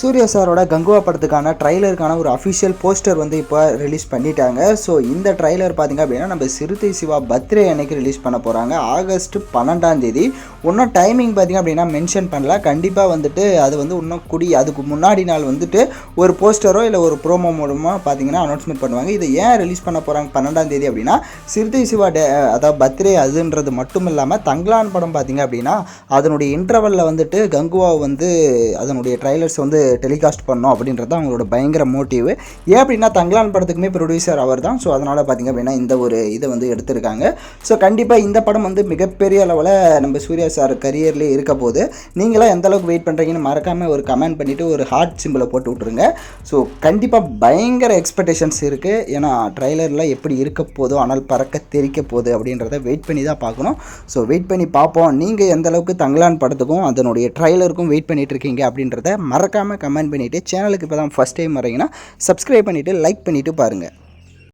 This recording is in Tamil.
சூர்யா சாரோட கங்குவா படத்துக்கான ட்ரைலருக்கான ஒரு அஃபிஷியல் போஸ்டர் வந்து இப்போ ரிலீஸ் பண்ணிட்டாங்க. ஸோ இந்த ட்ரைலர் பார்த்திங்க அப்படின்னா நம்ம சிறுத்தை சிவா பர்த்டே அன்னைக்கு ரிலீஸ் பண்ண போகிறாங்க. ஆகஸ்ட் 12 இன்னும் டைமிங் பார்த்திங்க அப்படின்னா மென்ஷன் பண்ணல. கண்டிப்பாக வந்துட்டு அது வந்து இன்னும் அதுக்கு முன்னாடி நாள் வந்துட்டு ஒரு போஸ்டரோ இல்லை ஒரு ப்ரோமோ மூலமாக பார்த்திங்கன்னா அனௌன்ஸ்மெண்ட் பண்ணுவாங்க. இதை ஏன் ரிலீஸ் பண்ண போகிறாங்க 12 அப்படின்னா சிறுத்தை சிவா அதாவது பர்த்டே அதுன்றது மட்டும் இல்லாமல் தங்கலான் படம் பார்த்திங்க அப்படின்னா அதனுடைய இன்டர்வலில் வந்துட்டு கங்குவா வந்து அதனுடைய ட்ரைலர்ஸ் வந்து டெலிகாஸ்ட் பண்ணோம் அப்படின்றது அவங்களோட பயங்கர மோட்டிவ். ஏன் அப்படின்னா தங்கலான் படத்துக்குமே ப்ரொடியூசர் அவர் தான். ஸோ அதனால் பார்த்திங்க அப்படின்னா இந்த ஒரு இதை வந்து எடுத்திருக்காங்க. ஸோ கண்டிப்பாக இந்த படம் வந்து மிகப்பெரிய அளவில் நம்ம சூர்யா சார் கரியர்லேயே இருக்க போது. நீங்களாம் எந்த அளவுக்கு வெயிட் பண்ணுறீங்கன்னு மறக்காமல் ஒரு கமெண்ட் பண்ணிவிட்டு ஒரு ஹார்ட் சிம்பிளை போட்டு விட்ருங்க. ஸோ கண்டிப்பாக பயங்கர எக்ஸ்பெக்டேஷன்ஸ் இருக்குது. ஏன்னா ட்ரைலரில் எப்படி இருக்க போதோ ஆனால் பறக்க தெரிக்க போகுது அப்படின்றத வெயிட் பண்ணி தான் பார்க்கணும். ஸோ வெயிட் பண்ணி பார்ப்போம். நீங்கள் எந்த அளவுக்கு தங்கலான் படத்துக்கும் அதனுடைய ட்ரைலருக்கும் வெயிட் பண்ணிகிட்டு இருக்கீங்க அப்படின்றத மறக்காமல் கமெண்ட் பண்ணிவிட்டு சேனலுக்கு இப்போ தான் ஃபஸ்ட் டைம் வரீங்கன்னா சப்ஸ்கிரைப் பண்ணிவிட்டு லைக் பண்ணிவிட்டு பாருங்கள்.